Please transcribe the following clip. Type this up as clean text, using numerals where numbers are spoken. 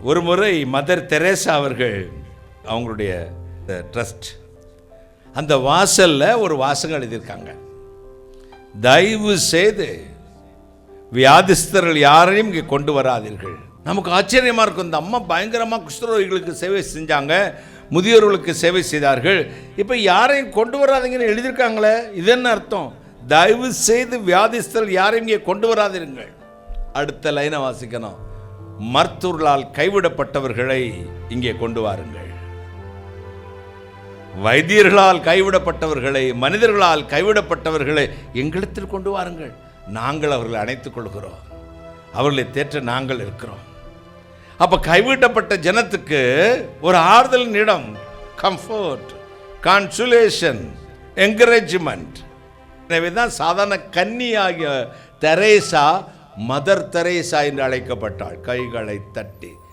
ஒரு முறை mother Teresa அவர்கள் அவங்களுடைய ட்ரஸ்ட் அந்த வாசலில் ஒரு வாசகம் எழுதியிருக்காங்க, தயவு செய்து வியாதிஸ்தர்கள் யாரையும் இங்கே கொண்டு வராதீர்கள். நமக்கு ஆச்சரியமாக இருக்கும், இந்த அம்மா பயங்கரமாக குஷ்டரோகிகளுக்கு சேவை செஞ்சாங்க, முதியோர்களுக்கு சேவை செய்தார்கள், இப்போ யாரையும் கொண்டு வராதீங்கன்னு எழுதியிருக்காங்களே, இது என்ன அர்த்தம்? தயவு செய்து வியாதிஸ்தர்கள் யாரையும் இங்கே கொண்டு வராதீர்கள். அடுத்த லைனை வாசிக்கணும், மருத்துவர்களால் கைவிடப்பட்டவர்களை இங்கே கொண்டு வாருங்கள். வைத்தியர்களால் கைவிடப்பட்டவர்களை, மனிதர்களால் கைவிடப்பட்டவர்களை எங்களிடத்தில் கொண்டு வாருங்கள், நாங்கள் அவர்களை அணைத்துக் கொள்கிறோம், அவர்களை தேற்ற நாங்கள் இருக்கிறோம். அப்ப கைவிடப்பட்ட ஜனத்துக்கு ஒரு ஆறுதலின் இடம், கம்ஃபர்ட், கான்சுலேஷன், என்கரேஜ்மெண்ட். எனவே தான் சாதாரண கன்னியாகிய தெரேசா மதர் தெரேசா என்று அழைக்கப்பட்டாள், கைகளை தட்டி.